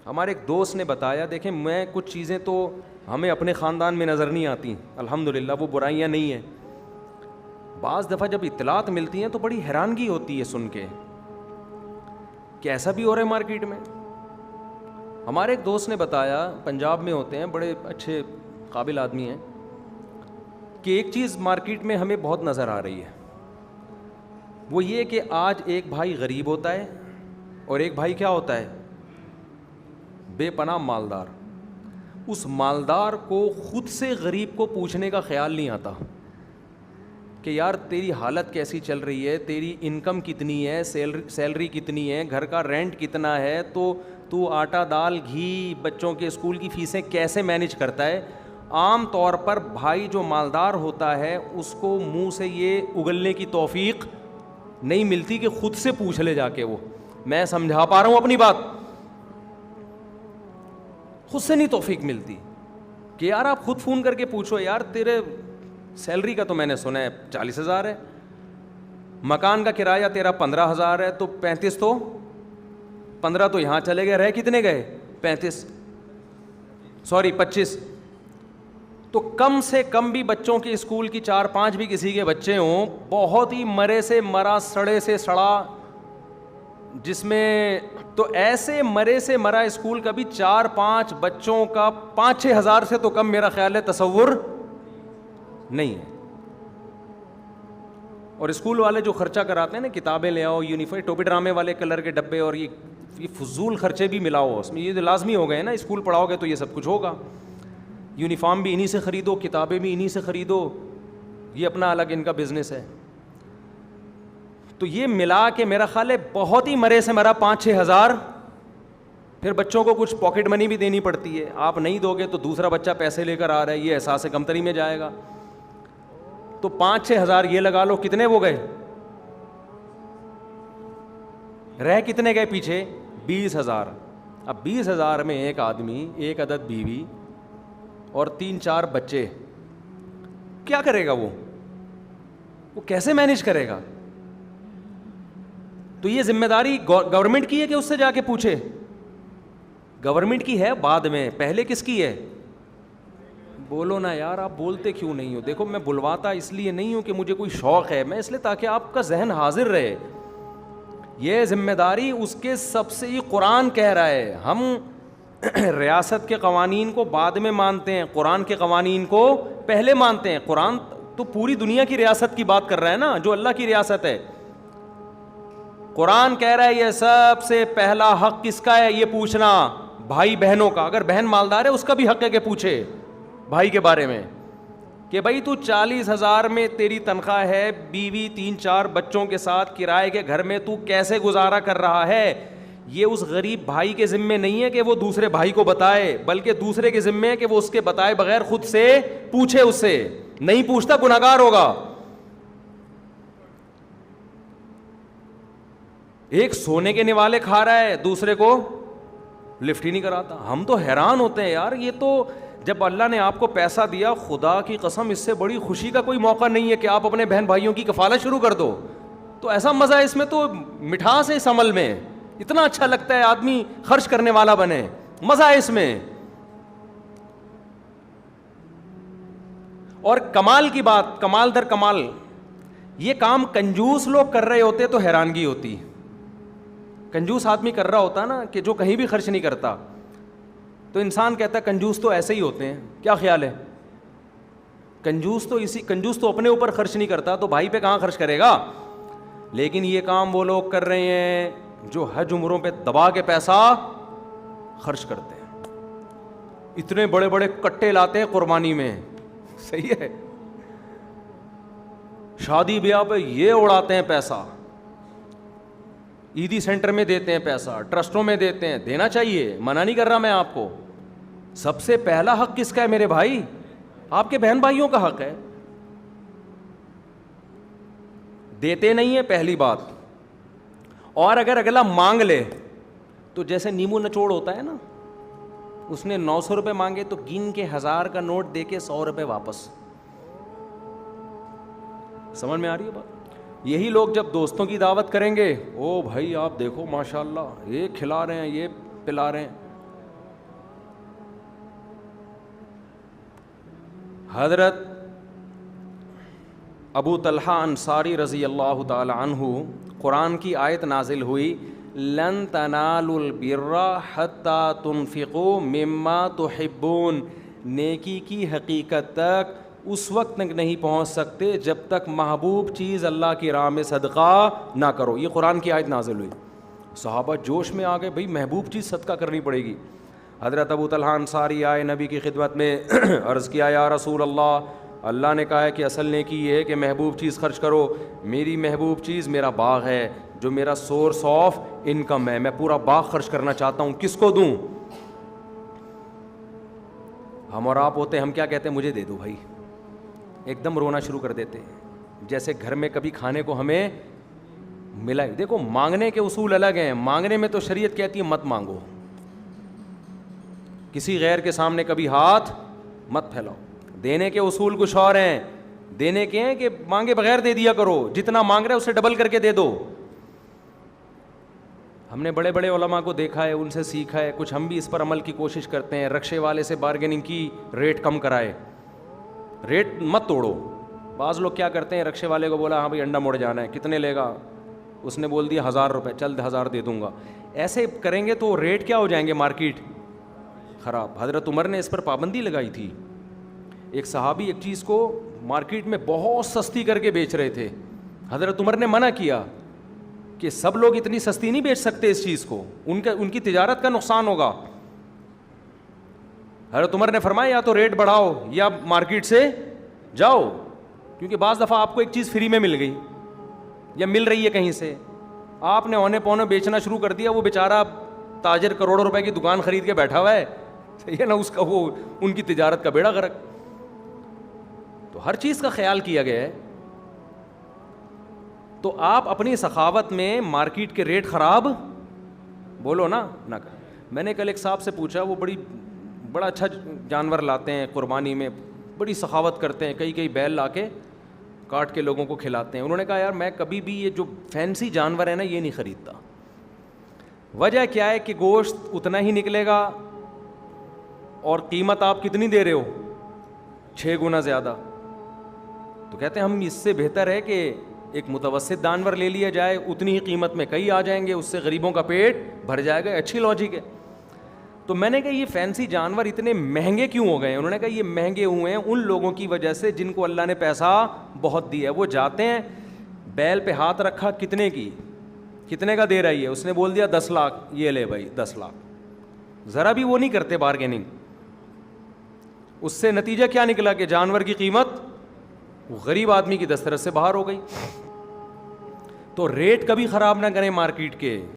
ہمارے ایک دوست نے بتایا, دیکھیں میں کچھ چیزیں تو ہمیں اپنے خاندان میں نظر نہیں آتی, الحمدللہ وہ برائیاں نہیں ہیں, بعض دفعہ جب اطلاعات ملتی ہیں تو بڑی حیرانگی ہوتی ہے سن کے کہ ایسا بھی ہو رہا ہے مارکیٹ میں. ہمارے ایک دوست نے بتایا, پنجاب میں ہوتے ہیں, بڑے اچھے قابل آدمی ہیں, کہ ایک چیز مارکیٹ میں ہمیں بہت نظر آ رہی ہے, وہ یہ کہ آج ایک بھائی غریب ہوتا ہے اور ایک بھائی کیا ہوتا ہے, بے پناہ مالدار. اس مالدار کو خود سے غریب کو پوچھنے کا خیال نہیں آتا کہ یار تیری حالت کیسی چل رہی ہے, تیری انکم کتنی ہے, سیلری کتنی ہے, گھر کا رینٹ کتنا ہے, تو آٹا دال گھی بچوں کے اسکول کی فیسیں کیسے مینیج کرتا ہے. عام طور پر بھائی جو مالدار ہوتا ہے اس کو منہ سے یہ اگلنے کی توفیق نہیں ملتی کہ خود سے پوچھ لے جا کے. وہ میں سمجھا پا رہا ہوں اپنی بات, خود سے نہیں توفیق ملتی کہ یار آپ خود فون کر کے پوچھو, یار تیرے سیلری کا تو میں نے سنا ہے 40,000 ہے, مکان کا کرایہ تیرا 15,000 ہے, تو 35 تو 15 تو یہاں چلے گئے, رہ کتنے گئے 25. تو کم سے کم بھی بچوں کے اسکول کی 4-5 بھی کسی کے بچے ہوں, بہت ہی مرے سے مرا سڑے سے سڑا, جس میں تو ایسے مرے سے مرا اسکول کا بھی 4-5 بچوں کا 5-6 ہزار سے تو کم میرا خیال ہے تصور نہیں ہے. اور اسکول والے جو خرچہ کراتے ہیں نا, کتابیں لے آؤ, یونیفارم, ٹوپی ڈرامے والے کلر کے ڈبے, اور یہ فضول خرچے بھی ملاؤ اس میں, یہ تو لازمی ہو گئے نا, اسکول پڑھاؤ گے تو یہ سب کچھ ہوگا. یونیفارم بھی انہی سے خریدو, کتابیں بھی انہی سے خریدو, یہ اپنا الگ ان کا بزنس ہے. تو یہ ملا کے میرا خیال ہے بہت ہی مرے سے مرا 5-6 ہزار. پھر بچوں کو کچھ پاکٹ منی بھی دینی پڑتی ہے, آپ نہیں دو گے تو دوسرا بچہ پیسے لے کر آ رہا ہے, یہ احساس کمتری میں جائے گا. تو 5-6 ہزار یہ لگا لو, کتنے وہ گئے, رہ کتنے گئے پیچھے 20,000. اب 20,000 میں ایک آدمی, ایک عدد بیوی اور 3-4 بچے, کیا کرے گا وہ کیسے مینیج کرے گا؟ تو یہ ذمہ داری گورنمنٹ کی ہے کہ اس سے جا کے پوچھے؟ گورنمنٹ کی ہے بعد میں, پہلے کس کی ہے؟ بولو نا یار, آپ بولتے کیوں نہیں ہو؟ دیکھو میں بلواتا اس لیے نہیں ہوں کہ مجھے کوئی شوق ہے, میں اس لیے تاکہ آپ کا ذہن حاضر رہے. یہ ذمہ داری اس کے سب سے ہی قرآن کہہ رہا ہے. ہم ریاست کے قوانین کو بعد میں مانتے ہیں, قرآن کے قوانین کو پہلے مانتے ہیں. قرآن تو پوری دنیا کی ریاست کی بات کر رہا ہے نا, جو اللہ کی ریاست ہے. قرآن کہہ رہا ہے یہ سب سے پہلا حق کس کا ہے, یہ پوچھنا بھائی بہنوں کا. اگر بہن مالدار ہے اس کا بھی حق ہے کہ پوچھے بھائی کے بارے میں, کہ بھائی تو 40,000 میں تیری تنخواہ ہے, بیوی 3-4 بچوں کے ساتھ کرائے کے گھر میں تو کیسے گزارا کر رہا ہے؟ یہ اس غریب بھائی کے ذمے نہیں ہے کہ وہ دوسرے بھائی کو بتائے, بلکہ دوسرے کے ذمے ہے کہ وہ اس کے بتائے بغیر خود سے پوچھے. اس سے نہیں پوچھتا گناہگار ہوگا. ایک سونے کے نوالے کھا رہا ہے, دوسرے کو لفٹ ہی نہیں کراتا. ہم تو حیران ہوتے ہیں یار, یہ تو جب اللہ نے آپ کو پیسہ دیا, خدا کی قسم اس سے بڑی خوشی کا کوئی موقع نہیں ہے کہ آپ اپنے بہن بھائیوں کی کفالت شروع کر دو. تو ایسا مزہ ہے اس میں, تو مٹھاس ہے اس عمل میں, اتنا اچھا لگتا ہے آدمی خرچ کرنے والا بنے, مزہ ہے اس میں. اور کمال کی بات, کمال در کمال, یہ کام کنجوس لوگ کر رہے ہوتے تو حیرانگی ہوتی. کنجوس آدمی کر رہا ہوتا نا, کہ جو کہیں بھی خرچ نہیں کرتا, تو انسان کہتا ہے کنجوس تو ایسے ہی ہوتے ہیں. کیا خیال ہے؟ کنجوس تو اپنے اوپر خرچ نہیں کرتا, تو بھائی پہ کہاں خرچ کرے گا؟ لیکن یہ کام وہ لوگ کر رہے ہیں جو حج عمروں پہ دبا کے پیسہ خرچ کرتے ہیں, اتنے بڑے بڑے کٹے لاتے ہیں قربانی میں, صحیح ہے, شادی بیاہ پہ یہ اڑاتے ہیں پیسہ, عیدی سینٹر میں دیتے ہیں پیسہ, ٹرسٹوں میں دیتے ہیں. دینا چاہیے, منع نہیں کر رہا میں آپ کو. سب سے پہلا حق کس کا ہے میرے بھائی؟ آپ کے بہن بھائیوں کا حق ہے. دیتے نہیں ہیں پہلی بات. اور اگر اگلا مانگ لے تو جیسے نیمو نچوڑ ہوتا ہے نا, اس نے 900 روپے مانگے تو گن کے 1000 کا نوٹ دے کے 100 روپے واپس. سمجھ میں آ رہی ہے بات؟ یہی لوگ جب دوستوں کی دعوت کریں گے, او بھائی آپ دیکھو ماشاء اللہ یہ کھلا رہے ہیں, یہ پلا رہے ہیں, حضرت ابو طلحہ انصاری رضی اللہ تعالی عنہ، قرآن کی آیت نازل ہوئی، لن تنالوا البر حتی تنفقوا مما تحبون، نیکی کی حقیقت تک اس وقت تک نہیں پہنچ سکتے جب تک محبوب چیز اللہ کی راہ میں صدقہ نہ کرو. یہ قرآن کی آیت نازل ہوئی. صحابہ جوش میں آ گئے، بھئی محبوب چیز صدقہ کرنی پڑے گی. حضرت ابو طلحہ انصاری آئے نبی کی خدمت میں، عرض کیا یا رسول اللہ نے کہا ہے کہ اصل نیکی یہ ہے کہ محبوب چیز خرچ کرو. میری محبوب چیز میرا باغ ہے جو میرا سورس آف انکم ہے، میں پورا باغ خرچ کرنا چاہتا ہوں، کس کو دوں؟ ہم اور آپ ہوتے ہم کیا کہتے ہیں؟ مجھے دے دو بھائی. ایک دم رونا شروع کر دیتے ہیں، جیسے گھر میں کبھی کھانے کو ہمیں ملا. دیکھو مانگنے کے اصول الگ ہیں. مانگنے میں تو شریعت کہتی ہے مت مانگو، کسی غیر کے سامنے کبھی ہاتھ مت پھیلاؤ. دینے کے اصول کچھ اور ہیں. دینے کے ہیں کہ مانگے بغیر دے دیا کرو، جتنا مانگ رہے اسے ڈبل کر کے دے دو. ہم نے بڑے بڑے علماء کو دیکھا ہے، ان سے سیکھا ہے، کچھ ہم بھی اس پر عمل کی کوشش کرتے ہیں. رکشے والے سے بارگیننگ کی، ریٹ کم کرائے، ریٹ مت توڑو. بعض لوگ کیا کرتے ہیں، رکشے والے کو بولا ہاں بھائی انڈا موڑ جانا ہے، کتنے لے گا؟ اس نے بول دیا 1000 روپے، چل 1000 دے دوں گا. ایسے کریں گے تو ریٹ کیا ہو جائیں گے؟ مارکیٹ خراب. حضرت عمر نے اس پر پابندی لگائی تھی. ایک صحابی ایک چیز کو مارکیٹ میں بہت سستی کر کے بیچ رہے تھے. حضرت عمر نے منع کیا کہ سب لوگ اتنی سستی نہیں بیچ سکتے اس چیز کو، ان کی تجارت کا نقصان ہوگا. حضرت عمر نے فرمایا یا تو ریٹ بڑھاؤ یا مارکیٹ سے جاؤ، کیونکہ بعض دفعہ آپ کو ایک چیز فری میں مل گئی یا مل رہی ہے کہیں سے، آپ نے اونے پونے بیچنا شروع کر دیا. وہ بیچارہ تاجر کروڑوں روپے کی دکان خرید کے بیٹھا ہوا ہے، صحیح ہے نا، اس کا وہ ان کی تجارت کا بیڑا غرق. تو ہر چیز کا خیال کیا گیا ہے. تو آپ اپنی سخاوت میں مارکیٹ کے ریٹ خراب بولو نا نہ کر. میں نے کل ایک صاحب سے پوچھا، وہ بڑا اچھا جانور لاتے ہیں قربانی میں، بڑی سخاوت کرتے ہیں، کئی بیل لا کے کاٹ کے لوگوں کو کھلاتے ہیں. انہوں نے کہا یار میں کبھی بھی یہ جو فینسی جانور ہے نا یہ نہیں خریدتا. وجہ کیا ہے کہ گوشت اتنا ہی نکلے گا اور قیمت آپ کتنی دے رہے ہو؟ 6 گنا زیادہ. تو کہتے ہیں ہم اس سے بہتر ہے کہ ایک متوسط جانور لے لیا جائے، اتنی ہی قیمت میں کئی آ جائیں گے، اس سے غریبوں کا پیٹ بھر جائے گا. اچھی لاجک ہے. تو میں نے کہا یہ فینسی جانور اتنے مہنگے کیوں ہو گئے ہیں؟ انہوں نے کہا یہ مہنگے ہوئے ہیں ان لوگوں کی وجہ سے جن کو اللہ نے پیسہ بہت دیا ہے. وہ جاتے ہیں، بیل پہ ہاتھ رکھا، کتنے کا دے رہی ہے؟ اس نے بول دیا 10 لاکھ. یہ لے بھائی 10 لاکھ. ذرا بھی وہ نہیں کرتے بارگیننگ. اس سے نتیجہ کیا نکلا کہ جانور کی قیمت غریب آدمی کی دسترس سے باہر ہو گئی. تو ریٹ کبھی خراب نہ کریں مارکیٹ کے.